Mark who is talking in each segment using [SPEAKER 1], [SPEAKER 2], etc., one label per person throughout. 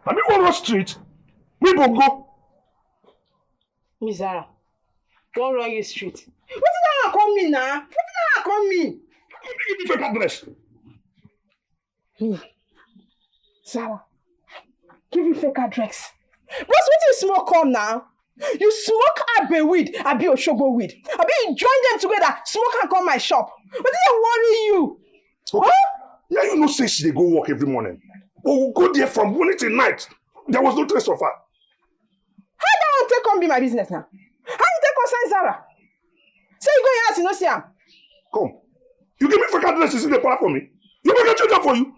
[SPEAKER 1] I mean, one street. We will go.
[SPEAKER 2] Miss Zara, don't run your street. What did I call me now? What did I call me?
[SPEAKER 1] Give me fake address.
[SPEAKER 2] Me, Zara, give you fake address. Boss, what you smoke come now? You smoke Abe weed, Abi Oshogo weed. Abi you join them together, smoke and come my shop. What did I worry you?
[SPEAKER 1] Okay. Huh? Now you know say she dey go work every morning. But we'll go there from morning till night. There was no trace of her.
[SPEAKER 2] How that one take come be my business now? How you take concern Zara? Say you go your house, you no see am.
[SPEAKER 1] Come. You give me fake addresses in the para for me. You make a change up for you.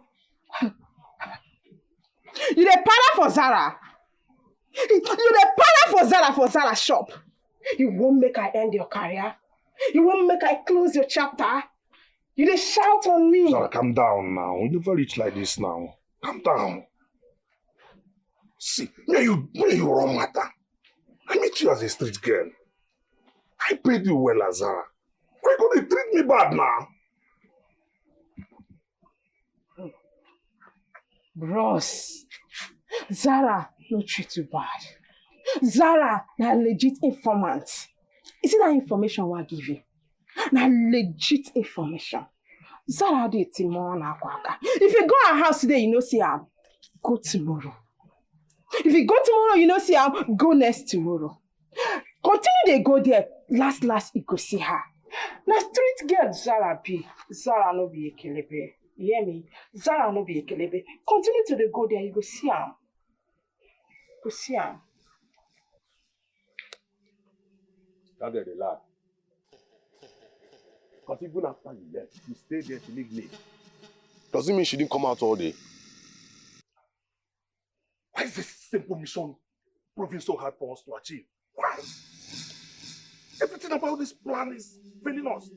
[SPEAKER 2] You dey para for Zara. You dey para for Zara shop. You won't make I end your career. You won't make I close your chapter. You dey shout on me.
[SPEAKER 1] Zara, calm down now. You never reach like this now. Calm down. See, me you wrong matter. I meet you as a street girl. I paid you well, Zara. Why you gonna treat me bad now?
[SPEAKER 2] Bros, Zara no treat you bad. Zara na legit informant. You see that information I give you? Na legit information. Zara dey tomorrow na kwaka. If you go her house today, you know see her. Go tomorrow. If you go tomorrow, you know see her. Go next tomorrow. Continue dey go there. Last you go see her. Na street girl Zara be. Zara no be ekelebe. You hear me? Zara no be ekelebe. Continue to dey go there. You go see her. Go see her.
[SPEAKER 3] That's the laugh. Because even after you left, you stayed there to leave late. Does it mean she didn't come out all day?
[SPEAKER 1] Why is this simple mission proving so hard for us to achieve? Why? Everything about this plan is failing us.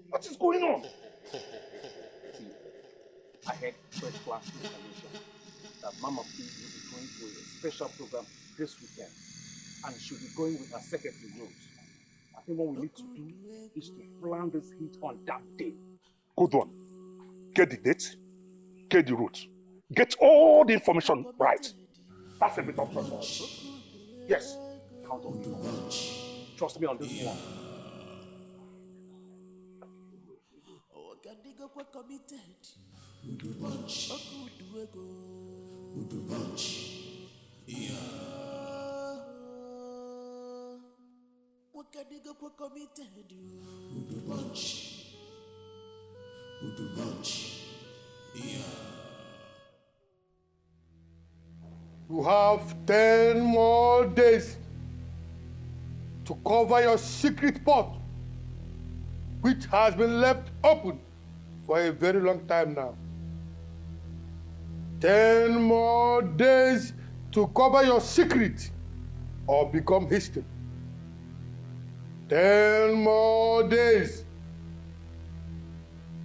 [SPEAKER 1] What is going on?
[SPEAKER 3] See, I had first-class information that Mama P will be going to a special program this weekend, and she'll be going with her secretary Rose. I think what we need to do is to plan this hit on that day.
[SPEAKER 1] Good one. Get the date, get the route, get all the information right. That's a bit of pressure. Yes.
[SPEAKER 3] Count on me. Trust me on this one.
[SPEAKER 4] You have 10 more days to cover your secret pot, which has been left open for a very long time now. 10 more days to cover your secret or become history. 10 more days.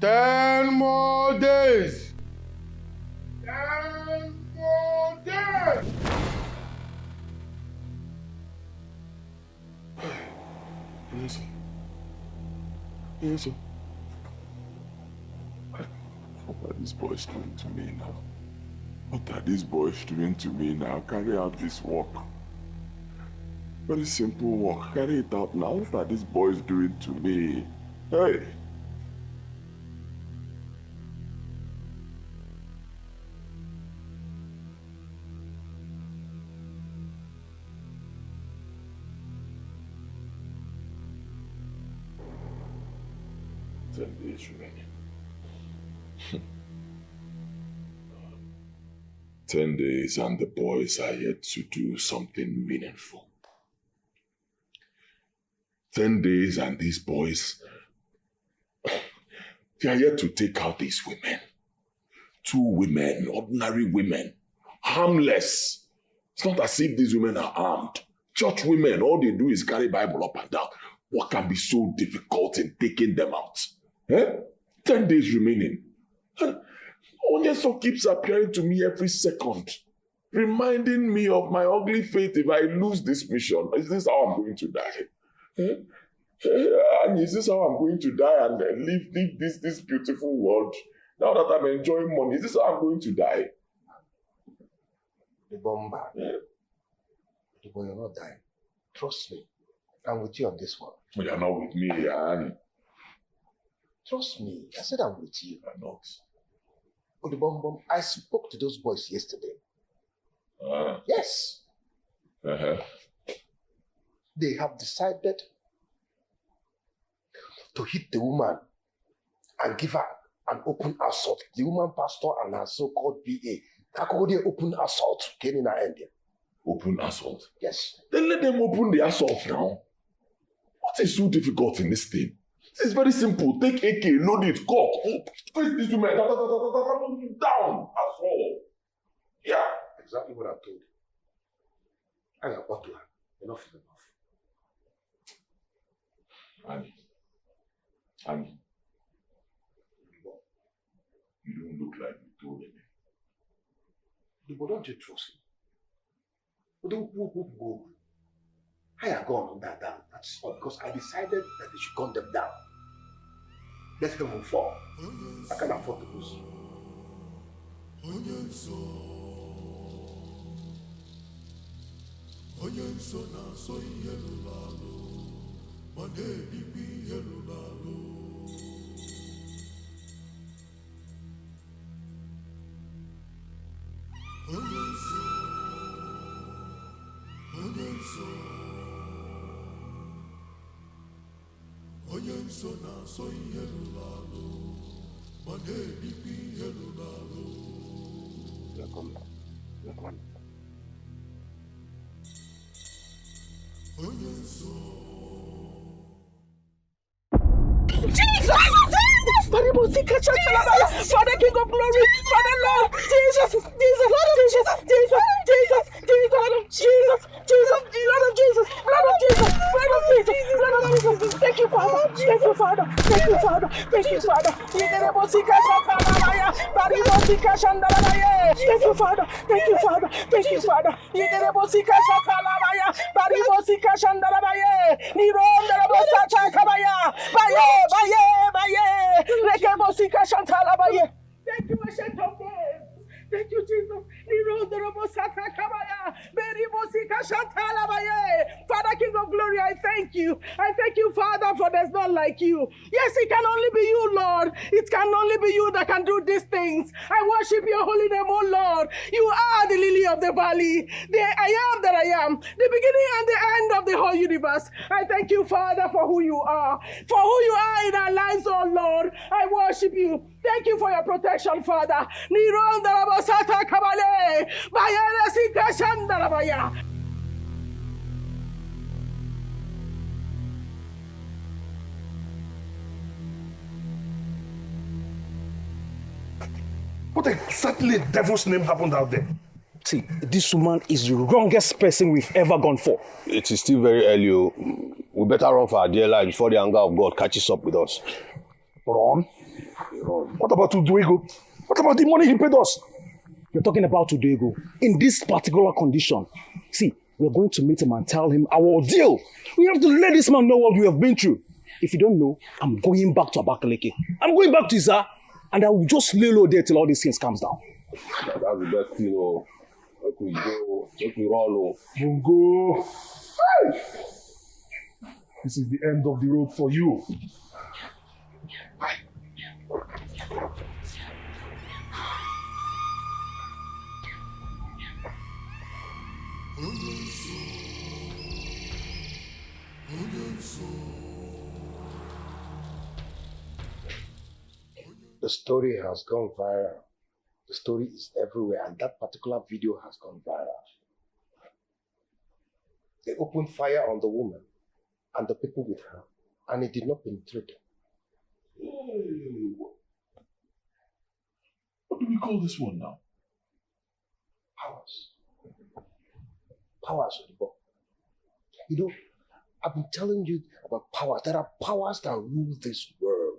[SPEAKER 4] 10 more days. 10 more days.
[SPEAKER 5] Yes. What are these boys doing to me now? What are these boys doing to me now? Carry out this work. Very simple work. Carry it out now. What are these boys doing to me? Hey! Remaining. 10 days and the boys are yet to do something meaningful. 10 days and these boys, they are yet to take out these women. 2 women, ordinary women, harmless. It's not as if these women are armed. Church women, all they do is carry Bible up and down. What can be so difficult in taking them out? 10 days remaining. Onyeso keeps appearing to me every second, reminding me of my ugly fate if I lose this mission. Is this how I'm going to die? And is this how I'm going to die and leave this beautiful world? Now that I'm enjoying money, is this how I'm going to die?
[SPEAKER 6] The bomber. The boy, you're not dying. Trust me. I'm with you on this one.
[SPEAKER 5] But you're not with me, Annie.
[SPEAKER 6] Trust me. I said I'm with you.
[SPEAKER 5] I'm not.
[SPEAKER 6] The bomb. I spoke to those boys yesterday.
[SPEAKER 5] Ah.
[SPEAKER 6] Yes. They have decided to hit the woman and give her an open assault. The woman pastor and her so-called BA. Kakode open assault. Kenina India.
[SPEAKER 5] Open assault?
[SPEAKER 6] Yes.
[SPEAKER 5] Then let them open the assault now. What is so difficult in this thing? It's very simple. Take AK, load it, cock, face these women, down. That's all. Yeah.
[SPEAKER 6] Exactly what I told you. I got butler. Enough is enough.
[SPEAKER 5] Annie. You don't look like you told me.
[SPEAKER 6] But don't you trust me? But don't go. I have gone on that down. That's all because I decided that they should gun them down. Let them move forward. I can't afford to lose.
[SPEAKER 2] Father King of Glory, Father Lord, Jesus, Lord of Jesus, Thank you, Father. Thank you, Father. Thank you, Father. Thank you, Father. Thank you, Ancient of Days. Thank you, Jesus. Father, King of Glory, I thank you. I thank you, Father, for there's none like you. Yes, it can only be you, Lord. It can only be you that can do these things. I worship your holy name, oh Lord. You are the lily of the valley, the I am that I am, the beginning and the end of the whole universe. I thank you, Father, for who you are in our lives, oh Lord. I worship you. Thank you for your protection, Father.
[SPEAKER 1] What exactly devil's name happened out there?
[SPEAKER 7] See, this woman is the wrongest person we've ever gone for.
[SPEAKER 8] It is still very early. We better run for our dear life before the anger of God catches up with us.
[SPEAKER 1] Run? What about Uduego? What about the money he paid us?
[SPEAKER 7] You're talking about Uduego. In this particular condition, see, we're going to meet him and tell him our ordeal. We have to let this man know what we have been through. If you don't know, I'm going back to Abakaleke. I'm going back to Iza, and I will just lay low there till all these things calms down.
[SPEAKER 8] That's the best thing. Let we go. Let we roll.
[SPEAKER 1] Mungo. This is the end of the road for you.
[SPEAKER 6] The story has gone viral. The story is everywhere, and that particular video has gone viral. They opened fire on the woman and the people with her, and it did not penetrate them.
[SPEAKER 5] What do we call this one now?
[SPEAKER 6] Powers. Powers, Oliver. You know, I've been telling you about powers. There are powers that rule this world.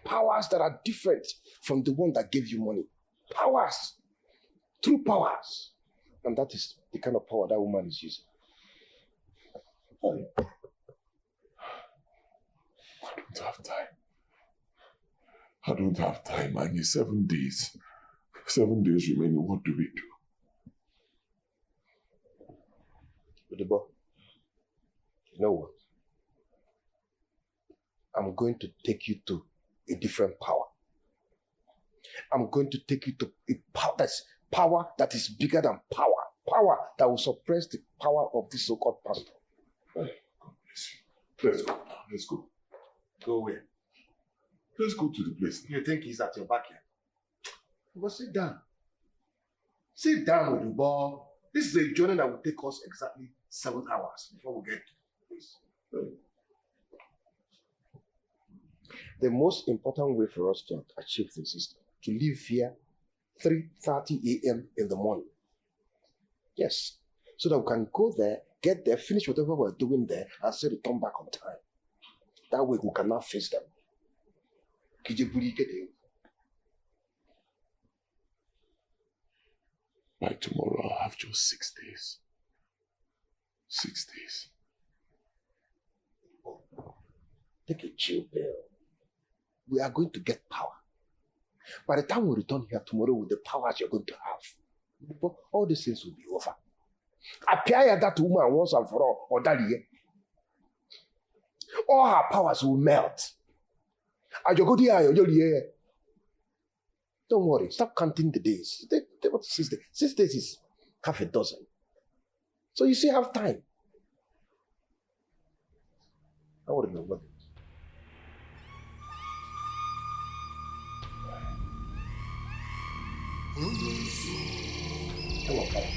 [SPEAKER 6] Powers that are different from the one that gave you money. Powers. True powers. And that is the kind of power that woman is using.
[SPEAKER 5] I don't have time. I don't have time. I need 7 days. 7 days remaining. What do we do?
[SPEAKER 6] Odibo, you know what? I'm going to take you to a different power. I'm going to take you to a power that is bigger than power. Power that will suppress the power of this so-called pastor.
[SPEAKER 5] Let's go. Let's go.
[SPEAKER 6] Go where?
[SPEAKER 5] Let's go to the place.
[SPEAKER 6] You think he's at your back here? But sit down. Sit down, Odibo. This is a journey that will take us exactly 7 hours before we get to the place. The most important way for us to achieve this is to leave here 3:30 a.m. in the morning. Yes. So that we can go there, get there, finish whatever we're doing there, and still return back on time. That way we cannot face them.
[SPEAKER 5] By tomorrow, I'll have just 6 days. 6 days.
[SPEAKER 6] Take a chill pill. We are going to get power. By the time we return here tomorrow with the powers you're going to have, all these things will be over. Appear that woman once and for all, or that year. All her powers will melt. Don't worry, stop counting the days. 6 days. 6 days is half a dozen. So you still have time. I wouldn't know what. Hello, Papa.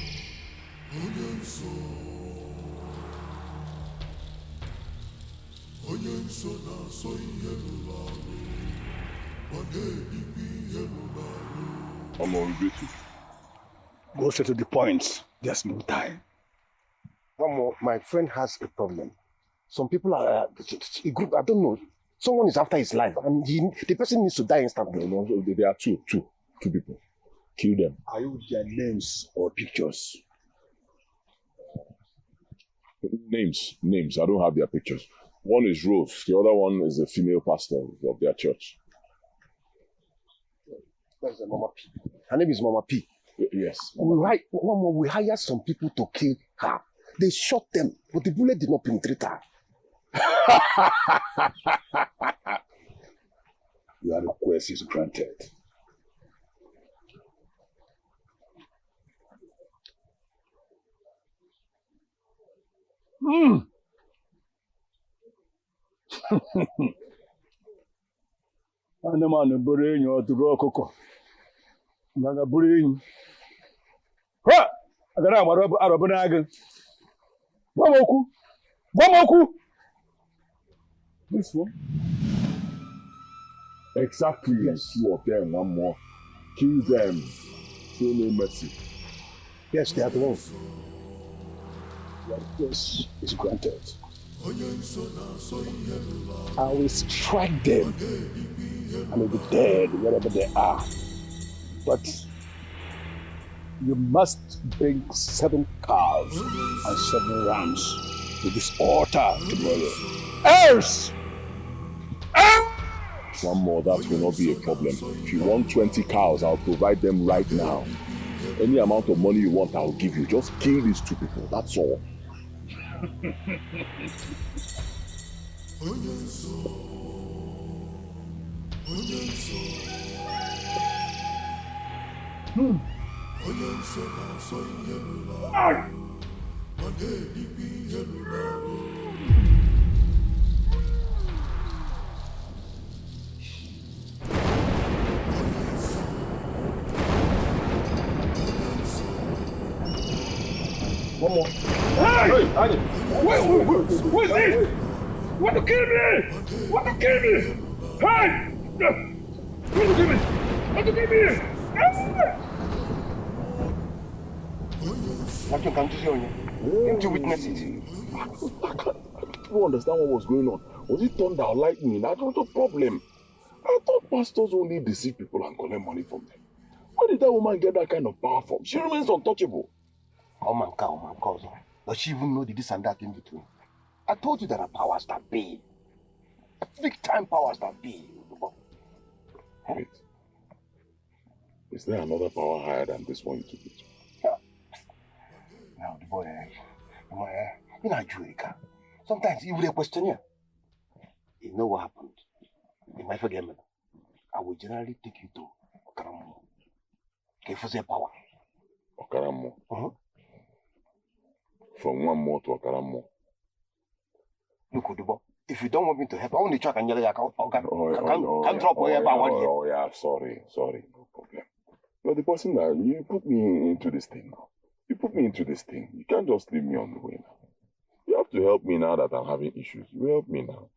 [SPEAKER 5] I'm on duty.
[SPEAKER 7] Go straight to the point. There's no time.
[SPEAKER 6] One more, my friend has a problem. Some people are a group, I don't know. Someone is after his life, and the person needs to die instantly.
[SPEAKER 5] No, there are two people. Kill them.
[SPEAKER 7] Are you with their names or pictures?
[SPEAKER 5] Names. I don't have their pictures. One is Rose. The other one is the female pastor of their church.
[SPEAKER 6] That's Mama P. Her name is Mama P.
[SPEAKER 5] Yes.
[SPEAKER 6] We hired some people to kill her. They shot them, but the bullet did not penetrate her.
[SPEAKER 7] Your request is granted. Anụmanụ bụrụ enyi ọdụrụ ọkụkọ maka bụrụ enyi ha agara agbara arọbụ n'agụ gwa m okwu
[SPEAKER 5] This one? Exactly. Yes. 2 of them, one more. Kill them. Show no mercy.
[SPEAKER 6] Yes, they are the ones.
[SPEAKER 7] Your request is granted. I will strike them and will be dead wherever they are. But you must bring 7 cows and 7 rams to this altar tomorrow. Else!
[SPEAKER 5] One more, that will not be a problem. If you want 20 cows, I'll provide them right now. Any amount of money you want, I'll give you. Just kill these 2 people, that's all.
[SPEAKER 7] One more. Hey! What's this? Want to kill me? Want to kill me? Hey! Want to kill me? Want to kill me?
[SPEAKER 6] What you come to show you? Didn't you witness it?
[SPEAKER 5] I don't understand what was going on. Was it thunder or lightning? That's not a problem. I thought pastors only deceive people and collect money from them. Where did that woman get that kind of power from? She remains untouchable.
[SPEAKER 6] Oh man, cousin. Does she even know the this and that in between? I told you there are powers that be. Big time powers that be.
[SPEAKER 5] Wait. Is there another power higher than this one you took it to?
[SPEAKER 6] Now, the boy, In Nigeria, sometimes you will question you. You know what happened? In my forgiveness, I will generally take you to Okaramu. Okay, for their power.
[SPEAKER 5] Okaramu. From one more to Okaramu.
[SPEAKER 6] Look, Udubo, if you don't want me to help, I only try and yell at you. Can drop wherever I want you.
[SPEAKER 5] Oh, yeah, sorry, no problem. You're the person that you put me into this thing now. You put me into this thing. You can't just leave me on the way now. You have to help me now that I'm having issues. You help me now.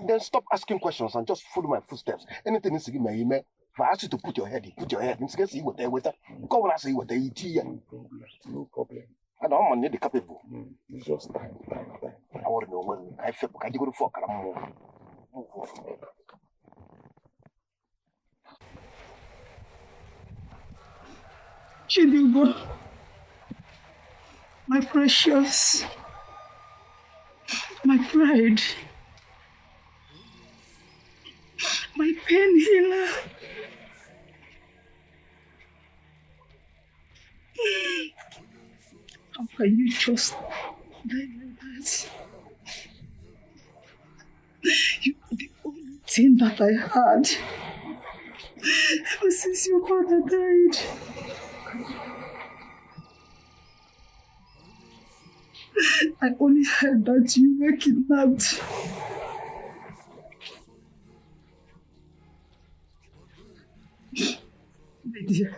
[SPEAKER 6] Then stop asking questions and just follow my footsteps. Anything needs to give me an email. If I ask you to put your head in, put your head in. See what they with. Go when I say what they eat here.
[SPEAKER 5] No problem.
[SPEAKER 6] I don't need the capable.
[SPEAKER 5] It's just time.
[SPEAKER 6] I want to know when I feel like I go to fuck.
[SPEAKER 2] Chidugo, my precious, my pride, my pain healer. How can you just die like that? You are the only thing that I had ever since your father died. I only heard that you were kidnapped. My dear,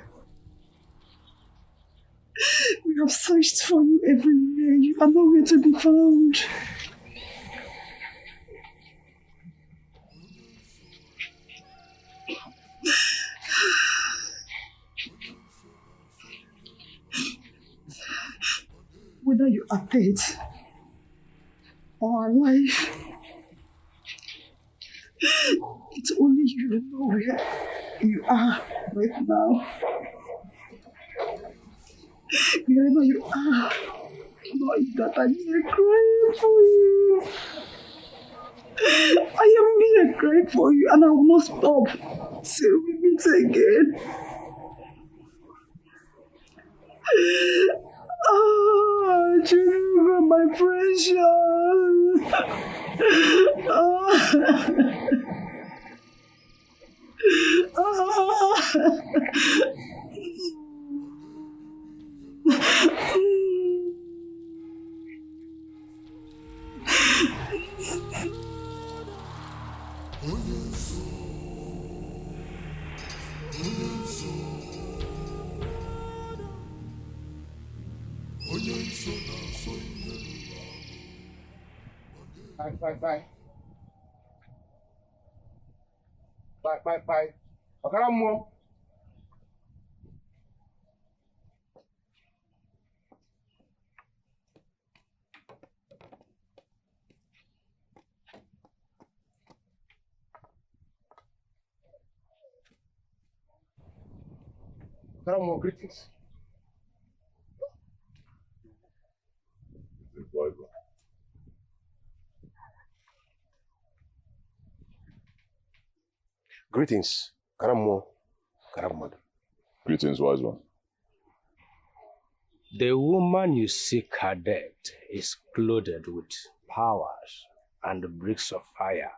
[SPEAKER 2] we have searched for you everywhere. You are nowhere to be found. Whether you are dead or alive, it's only you who know where you are right now. Wherever you are, know that I'm here crying for you. I am here crying for you, and I will not stop till we meet again. Oh, Jennifer, my precious.
[SPEAKER 6] Bye. Okaramu. Okaramu, greetings. Greetings, Karamu.
[SPEAKER 5] Greetings, wise one.
[SPEAKER 3] The woman you seek her death is clothed with powers and bricks of fire.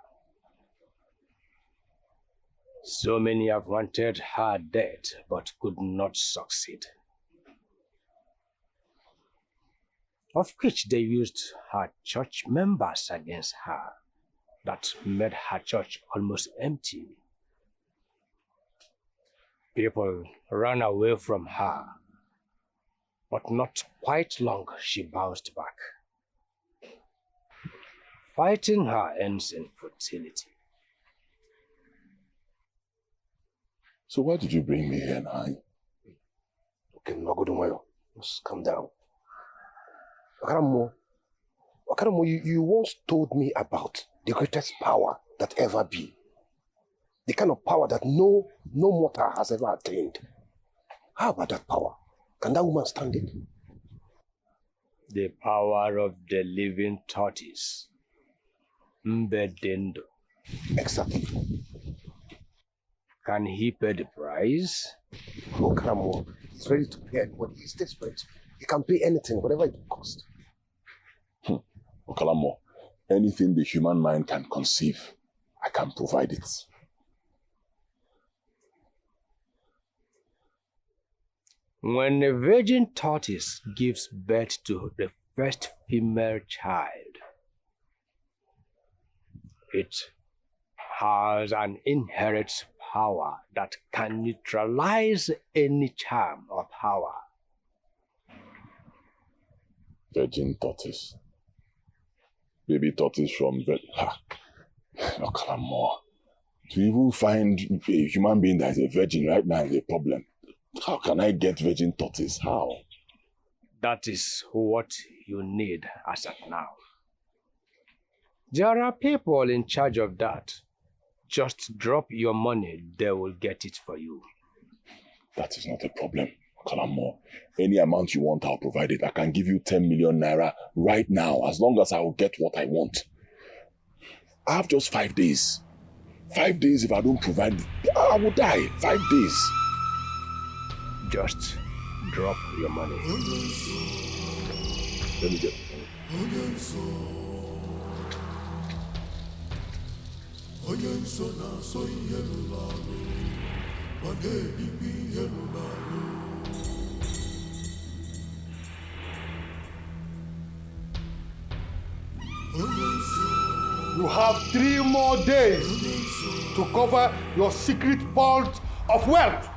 [SPEAKER 3] So many have wanted her death but could not succeed. Of which they used her church members against her. That made her church almost empty. People ran away from her, but not quite long she bounced back. Fighting her ends in futility.
[SPEAKER 5] So why did you bring me here now?
[SPEAKER 6] Okay, Magodumayo, just calm down. Okaramu, you once told me about the greatest power that ever be. The kind of power that no mortal has ever attained. How about that power? Can that woman stand it?
[SPEAKER 3] The power of the living tortoise. Mbedendo.
[SPEAKER 6] Exactly.
[SPEAKER 3] Can he pay the price?
[SPEAKER 6] Oh, Okaramu, he's ready to pay, but he's desperate. He can pay anything, whatever it costs.
[SPEAKER 5] Okalamo, anything the human mind can conceive, I can provide it.
[SPEAKER 9] When a virgin tortoise gives birth to the first female child, it has an inherent power that can neutralize any charm or power.
[SPEAKER 5] Virgin tortoise. Baby tortoise from Okalamo. To even find a human being that is a virgin right now is a problem. How can I get virgin tortoise? How?
[SPEAKER 9] That is what you need as of now. There are people in charge of that. Just drop your money, they will get it for you.
[SPEAKER 5] That is not a problem, Kalamo. Any amount you want, I'll provide it. I can give you 10 million naira right now, as long as I will get what I want. I have just 5 days. 5 days, if I don't provide, I will die. 5 days.
[SPEAKER 9] Just drop your money.
[SPEAKER 5] Let me get.
[SPEAKER 4] You have 3 more days to cover your secret vault of wealth.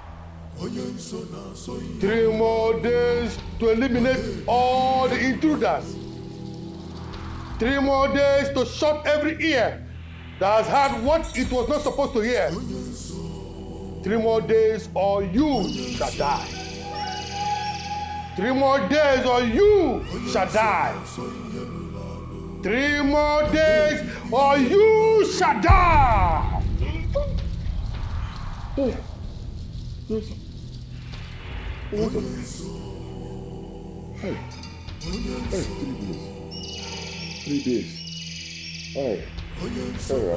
[SPEAKER 4] 3 more days to eliminate all the intruders. 3 more days to shut every ear that has heard what it was not supposed to hear. 3 more days or you shall die. 3 more days or you shall die. 3 more days or you shall die.
[SPEAKER 5] Hey, 3 days. Hey, I'm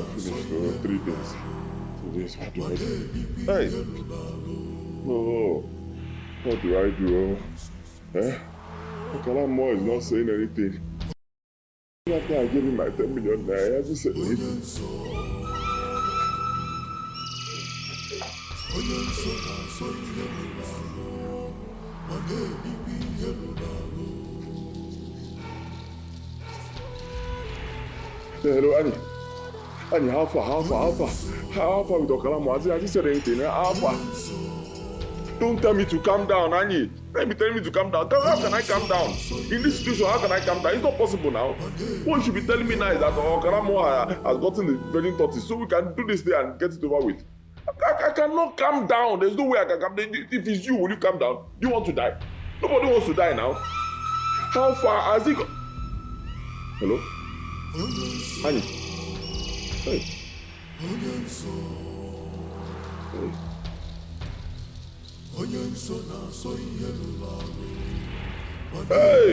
[SPEAKER 5] finished for 3 days. 3 days, what do I do? Hey! Oh, what do I do? Okalamo is not saying anything. After I gave him my 10 million naira, he hasn't said anything. Hello, Annie. Annie, how far with Okalamo? Has he said anything? How far? Don't tell me to calm down, Annie. Let me tell me to calm down. How can I calm down? In this situation, how can I calm down? It's not possible now. What you should be telling me now is that Okalamo has gotten the virgin tortoise, so we can do this day and get it over with. I cannot calm down. There's no way I can calm down. If it's you, will you calm down? Do you want to die? Nobody wants to die now. How far has he gone? Hello? Annie? Hey. Hey! Hey!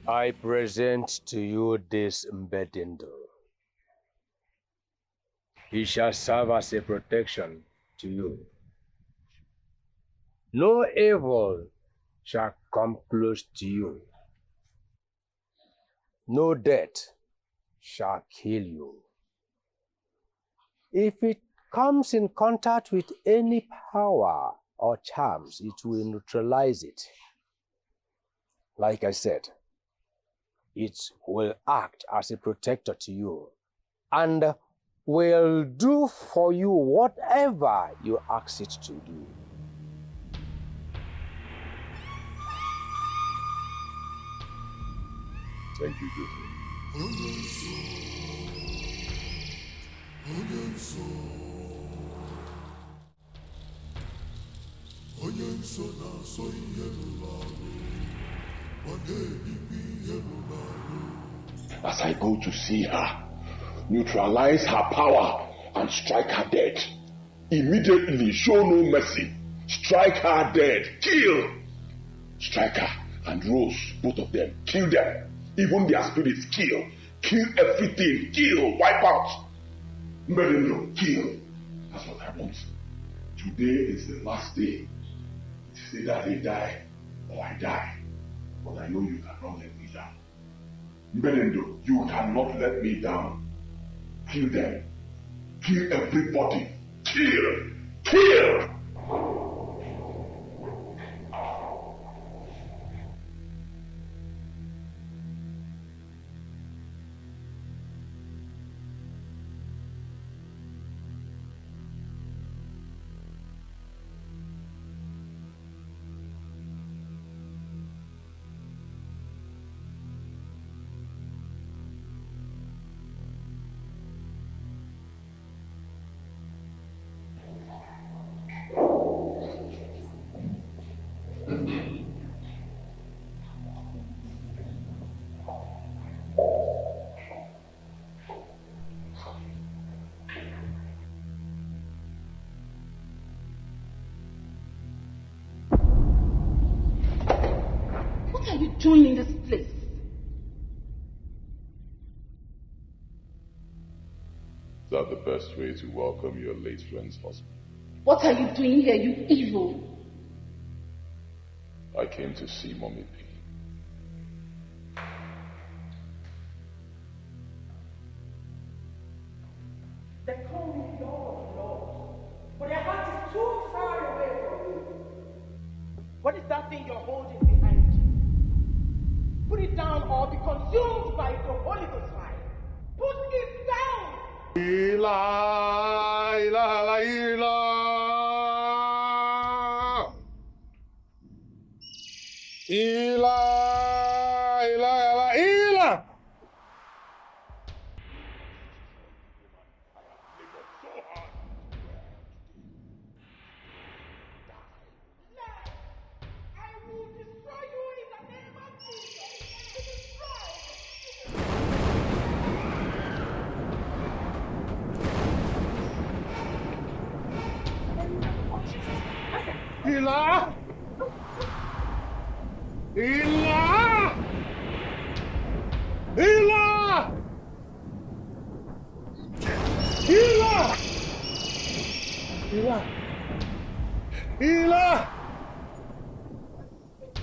[SPEAKER 9] I present to you this Mbedindo. He shall serve as a protection to you. No evil shall come close to you. No death shall kill you. If it comes in contact with any power or charms, it will neutralize it. Like I said, it will act as a protector to you and will do for you whatever you ask it to do.
[SPEAKER 5] Thank you, Joseph. As I go to see her, neutralize her power and strike her dead. Immediately show no mercy. Strike her dead. Kill. Strike her and Rose, both of them, kill them. Even their spirits, kill. Kill everything, kill, wipe out. Mbedendo, kill. That's what I want. Today is the last day. It's either they die or I die. But I know you cannot let me down. Mbedendo, you cannot let me down. Kill them. Kill everybody. Kill! Kill!
[SPEAKER 2] What are you doing in this place?
[SPEAKER 5] Is that the best way to welcome your late friend's husband?
[SPEAKER 2] What are you doing here, you evil?
[SPEAKER 5] I came to see Mommy P.
[SPEAKER 2] They call me Lord, Lord, but their heart is too far away from you. What is that thing you're holding behind you? Put it down or be consumed by the Holy Ghost fire. Put it down!
[SPEAKER 4] Ila, ila, ila. Ila, ila, ila, ila.
[SPEAKER 2] I will destroy you in the name of Jesus.
[SPEAKER 4] Ila. Ila. Ila. Ila. Ila. Ila.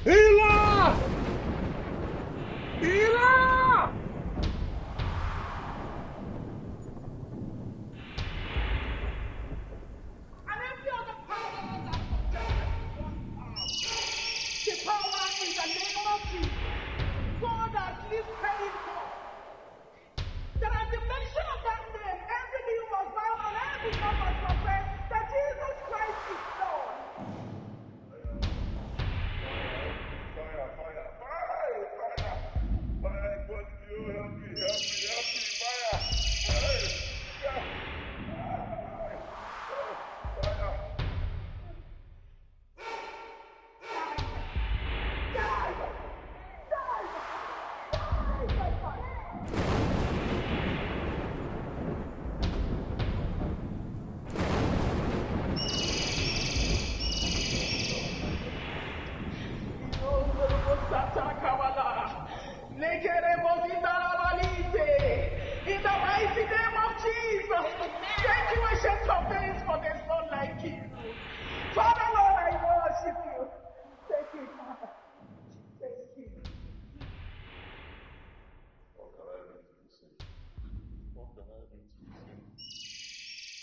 [SPEAKER 4] Ila. Ila.
[SPEAKER 2] And every other power that possesses one arm. The power in the name of Jesus. God has lifted him up. That at the mention of that name, every knee must bow and every tongue must confess that Jesus Christ is Lord. In the mighty name of Jesus, thank you, ancient of days, for there's none like you. Father, Lord, I worship you. Thank you, Father. Thank you.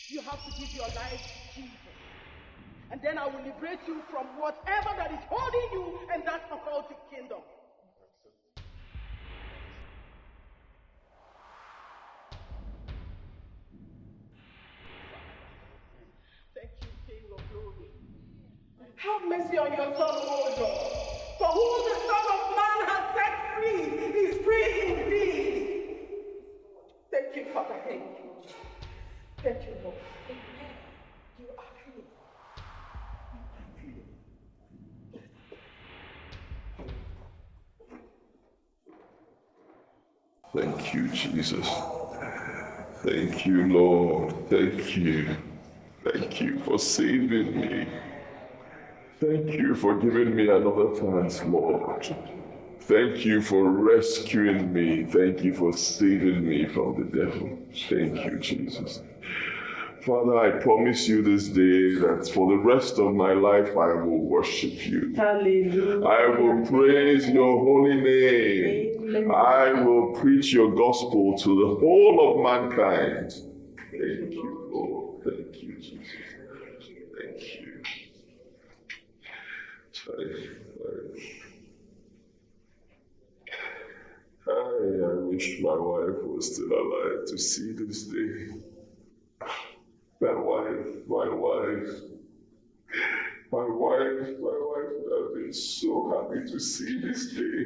[SPEAKER 2] You have to give your life to Jesus. And then I will liberate you from whatever that is holding you in that occultic kingdom. Thank you, King of Glory. Have mercy on your son, O Lord. For who the Son of Man has set free is free indeed. Thank you, Father. Thank you. Thank you, Lord. Amen. You are free.
[SPEAKER 5] Thank you, Jesus. Thank you, Lord. Thank you. Thank you for saving me. Thank you for giving me another chance, Lord. Thank you for rescuing me. Thank you for saving me from the devil. Thank you, Jesus. Father, I promise you this day that for the rest of my life I will worship you.
[SPEAKER 2] Hallelujah.
[SPEAKER 5] I will praise your holy name. I will preach your gospel to the whole of mankind. Thank you, Lord. Thank you, Jesus. Thank you. I wish my wife was still alive to see this day. My wife would have been so happy to see this day.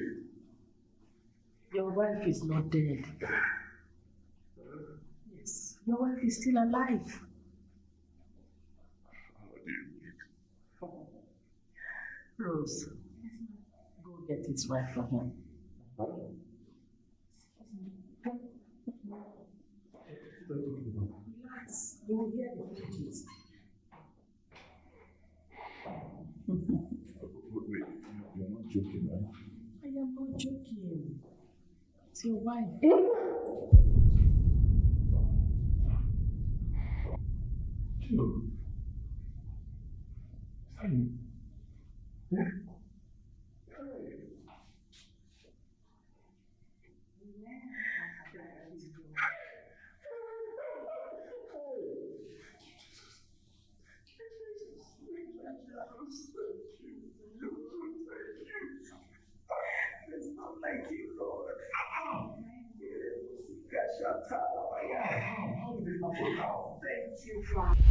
[SPEAKER 2] Your wife is not dead. Yes, your wife is still alive.
[SPEAKER 5] How do you mean?
[SPEAKER 2] Rose, go get his wife for him. Relax, you will hear the messages.
[SPEAKER 5] Wait, you're not joking, right?
[SPEAKER 2] I am not joking. It's your wife.
[SPEAKER 1] It's not like you, Lord. Thank you, Father.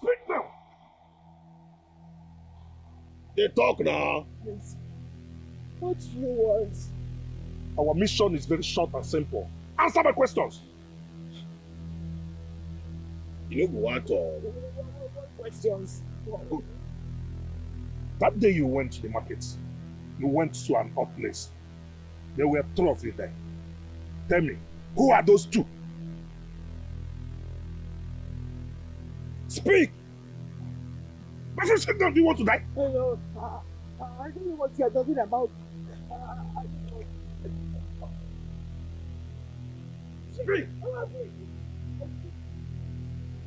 [SPEAKER 1] Speak now.
[SPEAKER 5] They talk now.
[SPEAKER 1] Yes. What do you want? Our mission is very short and simple. Answer my questions.
[SPEAKER 5] You know what?
[SPEAKER 1] Questions. That day you went to the market, you went to an odd place. There were 3 of you there. Tell me, who are those 2? Speak! My friend, sit down. Do you want to die?
[SPEAKER 10] Hello. I don't know what you're talking about.
[SPEAKER 1] Speak!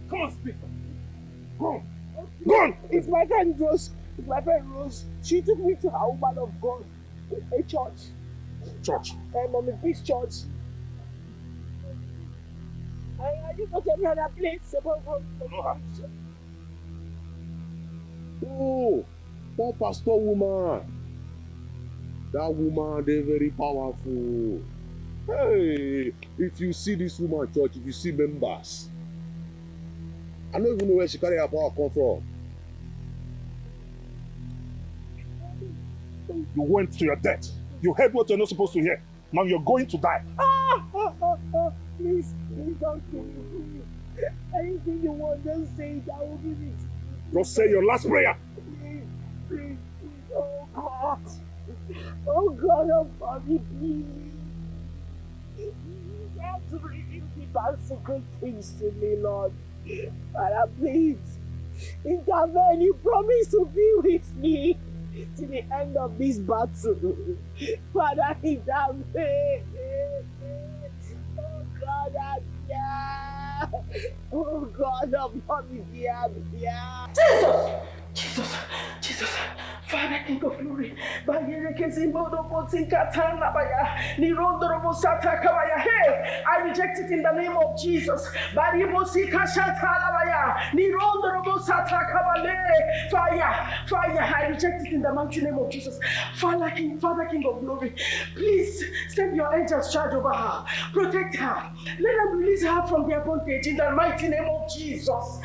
[SPEAKER 1] Come on, speak. Go on. Go on!
[SPEAKER 10] It's my friend Rose. It's my friend Rose. She took me to a woman of God, a church.
[SPEAKER 1] Church?
[SPEAKER 10] Mommy Peace Church. I didn't go to any other place.
[SPEAKER 8] Oh, poor pastor woman. That woman, they're very powerful. Hey, if you see this woman church, if you see members, I don't even know where she carry her power come from.
[SPEAKER 1] You went to your death. You heard what you're not supposed to hear. Now you're going to die.
[SPEAKER 10] Please don't kill me, please. Anything you want, just say it. I will give it.
[SPEAKER 1] Just say your last prayer.
[SPEAKER 10] Please. Oh God. Oh God, oh me, please. You have to reveal the secret things to me, Lord. Father, please. Intervene. You promised to be with me to the end of this battle. Father, intervene. Oh God, oh God,
[SPEAKER 2] Jesus, Father, King of Glory, hey, I reject it in the name of Jesus. Fire, I reject it in the mighty name of Jesus. Father, King of Glory, please send your angels charge over her, protect her, let them release her from their bondage in the mighty name of Jesus.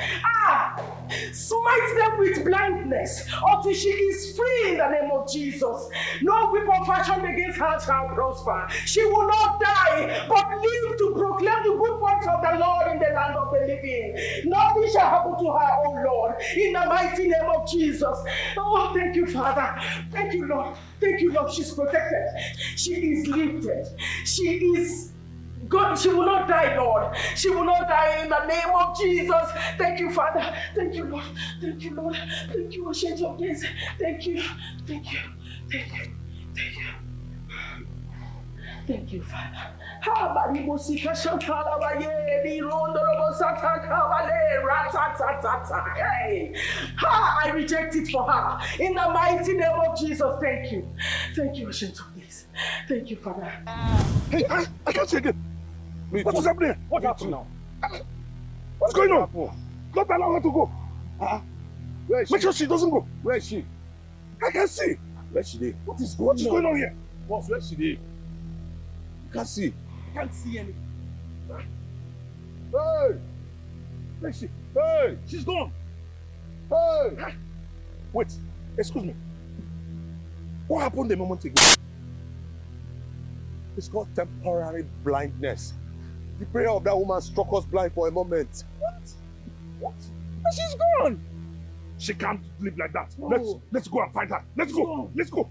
[SPEAKER 2] Smite them with blindness until she is free in the name of Jesus. No weapon fashioned against her shall prosper. She will not die, but live to proclaim the good works of the Lord in the land of the living. Nothing shall happen to her, oh Lord, in the mighty name of Jesus. Oh, thank you, Father. Thank you, Lord. Thank you, Lord. She's protected. She is lifted. She is God, she will not die, Lord. She will not die in the name of Jesus. Thank you, Father. Thank you, Lord. Thank you, Lord. Thank you, Ancient of Days. Thank you. Thank you. Thank you. Thank you. Thank you, Father. Ha, baribosika shantala baye, di rondo robo sata kavale, ratatatata. Hey. Ha, I reject it for her. In the mighty name of Jesus, thank you. Thank you, Ancient of Days. Thank you, Father.
[SPEAKER 1] Hey, I can't see again. What is happening?
[SPEAKER 3] What happened now?
[SPEAKER 1] What's going on? Don't allow her to go.
[SPEAKER 8] Where is she?
[SPEAKER 1] Make sure she doesn't go.
[SPEAKER 8] Where is she?
[SPEAKER 1] I can see.
[SPEAKER 8] Where is she there?
[SPEAKER 1] What is going on here?
[SPEAKER 8] Boss, where is she there? You can't see.
[SPEAKER 3] I can't see anything.
[SPEAKER 8] Hey!
[SPEAKER 1] Where is she?
[SPEAKER 8] Hey!
[SPEAKER 1] She's gone.
[SPEAKER 8] Hey!
[SPEAKER 1] Wait, excuse me. What happened a moment ago?
[SPEAKER 8] It's called temporary blindness. The prayer of that woman struck us blind for a moment.
[SPEAKER 1] What?
[SPEAKER 3] And she's gone.
[SPEAKER 1] She can't live like that.
[SPEAKER 3] No.
[SPEAKER 1] Let's go and find her. Let's go. Let's go.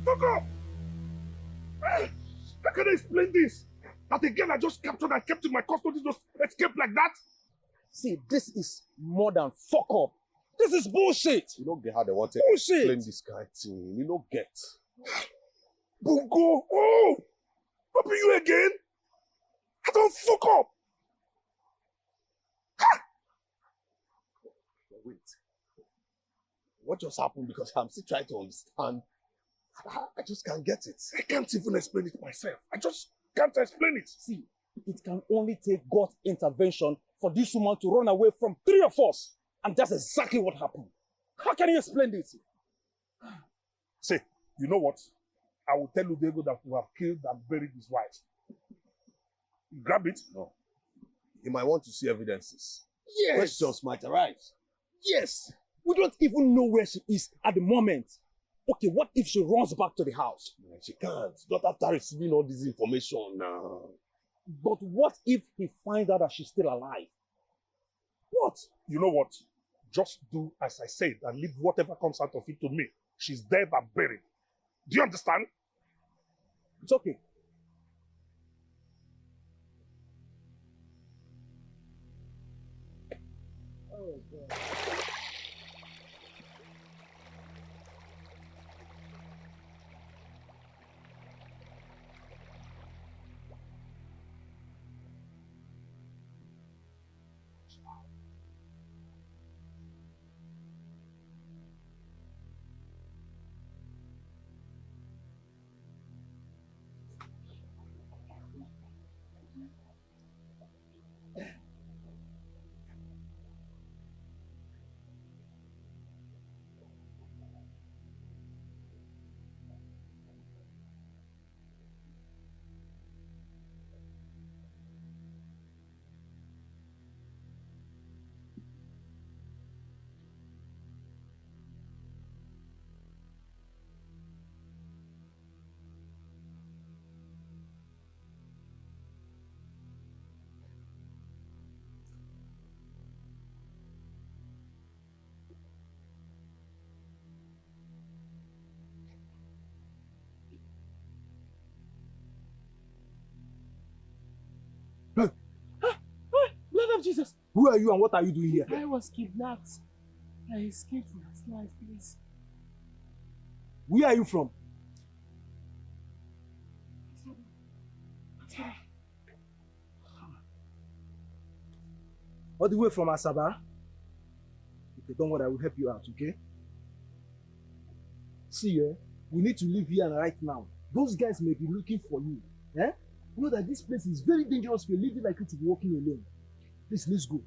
[SPEAKER 1] Fuck off! Hey, how can I explain this? That the girl I just captured and kept in my custody just escaped like that?
[SPEAKER 3] See, this is more than fuck up. This is bullshit.
[SPEAKER 8] You don't get how they want to
[SPEAKER 3] Bullshit.
[SPEAKER 8] explain this kind of thing. You don't get.
[SPEAKER 1] Bungo! Oh! What be you again? I don't fuck up!
[SPEAKER 8] Wait. What just happened? Because I'm still trying to understand. I just can't get it.
[SPEAKER 1] I can't even explain it myself. I just can't explain it.
[SPEAKER 3] See, it can only take God's intervention for this woman to run away from 3 of us. And that's exactly what happened. How can you explain this?
[SPEAKER 1] Say, you know what? I will tell Udego that we have killed and buried his wife. Grab it.
[SPEAKER 8] No. You might want to see evidences.
[SPEAKER 3] Yes.
[SPEAKER 8] Questions might arise.
[SPEAKER 3] Yes. We don't even know where she is at the moment. Okay, what if she runs back to the house?
[SPEAKER 8] She can't. Not after receiving all this information now.
[SPEAKER 3] But what if he finds out that she's still alive?
[SPEAKER 1] What? You know what? Just do as I said and leave whatever comes out of it to me. She's dead and buried. Do you understand?
[SPEAKER 3] It's okay. Oh, God.
[SPEAKER 1] of Jesus.
[SPEAKER 7] Who are you and what are you doing here?
[SPEAKER 10] I was kidnapped. I escaped from his life, please.
[SPEAKER 7] Where are you from? All the way from Asaba? Okay, don't worry, I will help you out, okay? See, we need to leave here right now. Those guys may be looking for you. Eh? You know that this place is very dangerous for a lady like you to be walking alone. Please, let's go.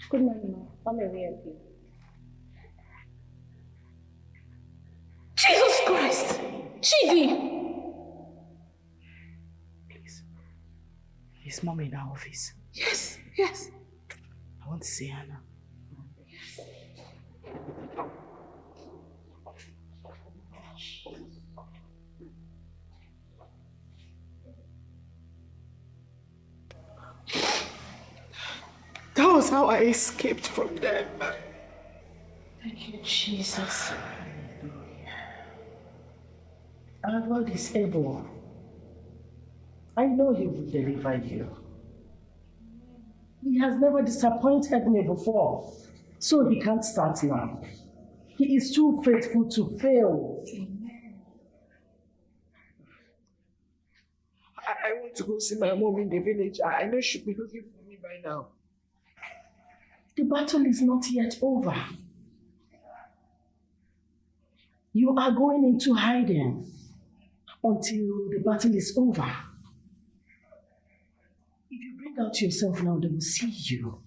[SPEAKER 11] Good morning, ma. I'm a VIP.
[SPEAKER 2] Jesus Christ! Chidi!
[SPEAKER 10] Please. Is mom in our office?
[SPEAKER 2] Yes, yes.
[SPEAKER 10] I want to see her now. That was how I escaped from them.
[SPEAKER 2] Thank you, Jesus.
[SPEAKER 10] Our God is able. I know He will deliver you. He has never disappointed me before, so He can't start now. He is too faithful to fail.
[SPEAKER 11] I want to go see my mom in the village. I know she'll be looking for me by now.
[SPEAKER 10] The battle is not yet over. You are going into hiding until the battle is over. If you bring out yourself now, they will see you.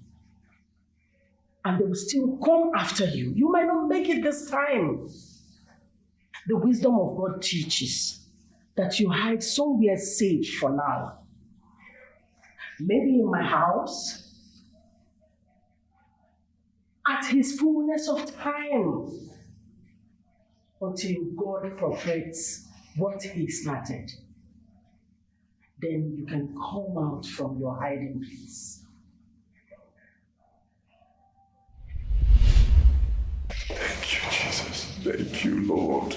[SPEAKER 10] And they will still come after you. You might not make it this time. The wisdom of God teaches that you hide somewhere safe for now. Maybe in my house. At His fullness of time. Until God perfects what He started. Then you can come out from your hiding place.
[SPEAKER 5] Thank you, Jesus. Thank you, Lord.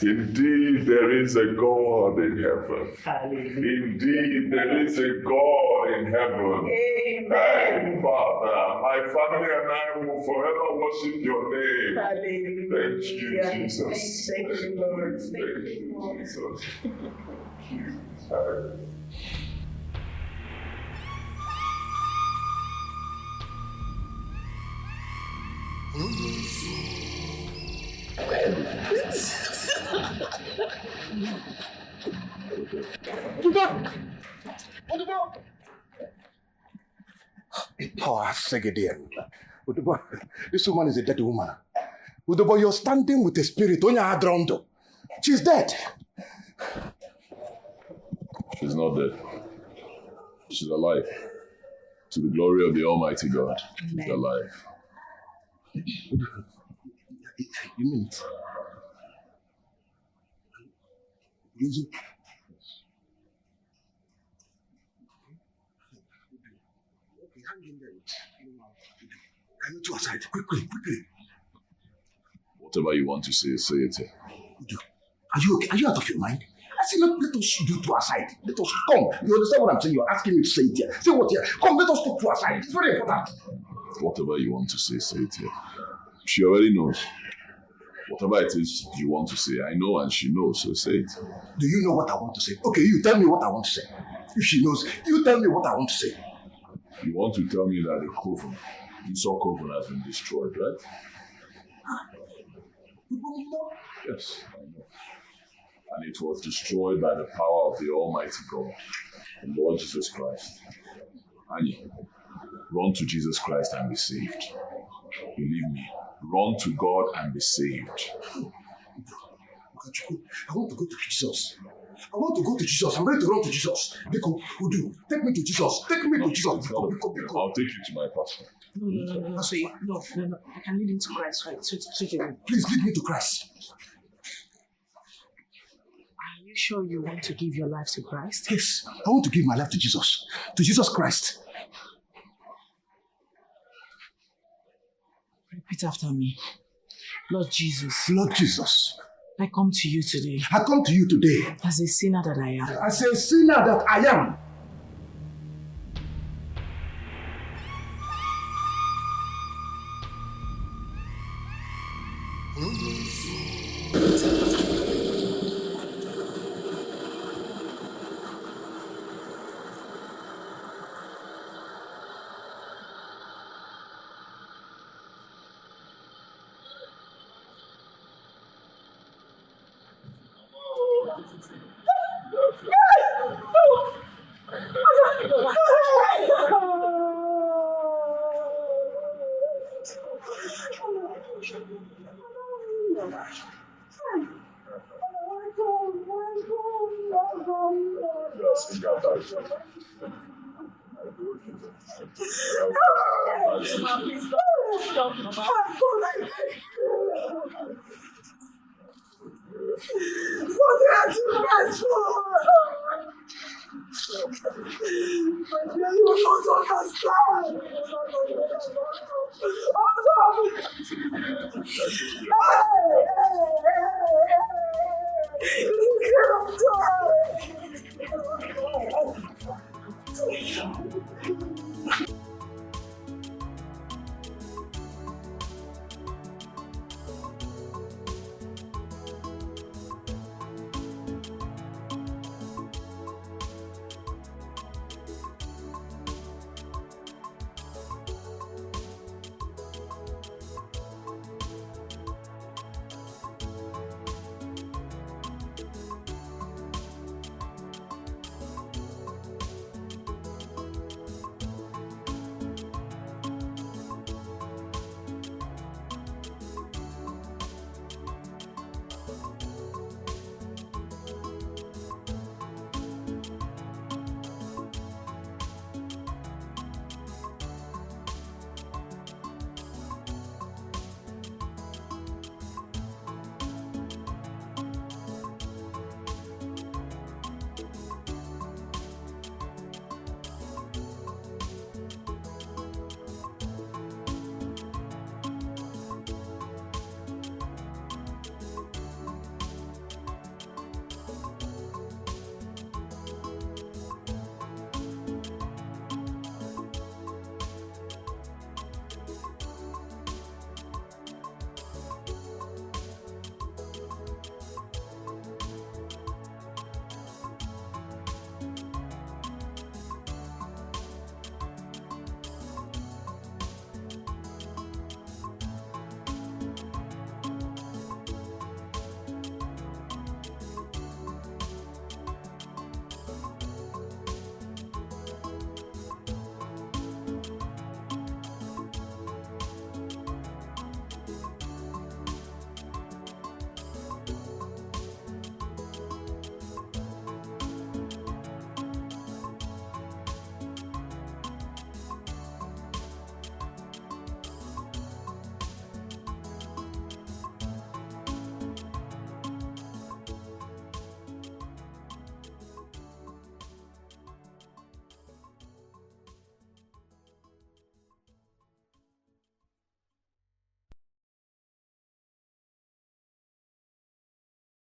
[SPEAKER 5] Indeed, there is a God in heaven.
[SPEAKER 10] Hallelujah.
[SPEAKER 5] Indeed, there is a God in heaven.
[SPEAKER 10] Amen.
[SPEAKER 5] Father, my family and I will forever worship your name.
[SPEAKER 10] Hallelujah.
[SPEAKER 5] Thank you, Jesus.
[SPEAKER 10] Thank you, Lord.
[SPEAKER 5] Thank you, Jesus. Thank you.
[SPEAKER 6] Power Segedian. This woman is a dead woman. Udobo, you're standing with a spirit. She's dead.
[SPEAKER 5] She's not dead. She's alive. To the glory of the Almighty God. She's alive.
[SPEAKER 6] You mean it? Is it? Okay, hang in there. Can you two aside? Quickly.
[SPEAKER 5] Whatever you want to say, say it here.
[SPEAKER 6] Are you okay? Are you out of your mind? I say, let us do to our side. Let us come. You understand what I'm saying? You're asking me to say it here. Say what here? Come, let us talk to our side. It's very important.
[SPEAKER 5] Whatever you want to say it here. She already knows. Whatever it is you want to say, I know and she knows, so say it.
[SPEAKER 6] Do you know what I want to say? Okay, you tell me what I want to say. If she knows, you tell me what I want to say.
[SPEAKER 5] You want to tell me that the coven, Esau coven, has been destroyed, right? Yes, I know. And it was destroyed by the power of the Almighty God, the Lord Jesus Christ. Annie, run to Jesus Christ and be saved. Believe me, run to God and be saved.
[SPEAKER 6] I want to go to Jesus. I want to go to Jesus. I'm ready to run to Jesus. Biko, Udu, take me to Jesus. Take me to Jesus. Biko.
[SPEAKER 5] I'll take you to my pastor.
[SPEAKER 2] No. I can lead him to Christ, right?
[SPEAKER 6] Please lead me to Christ.
[SPEAKER 2] Are you sure you want to give your life to Christ?
[SPEAKER 6] Yes, I want to give my life to Jesus. To Jesus Christ.
[SPEAKER 2] Repeat after me. Lord Jesus.
[SPEAKER 6] Lord Jesus.
[SPEAKER 2] I come to you today.
[SPEAKER 6] I come to you today.
[SPEAKER 2] As a sinner that I am.
[SPEAKER 6] As a sinner that I am.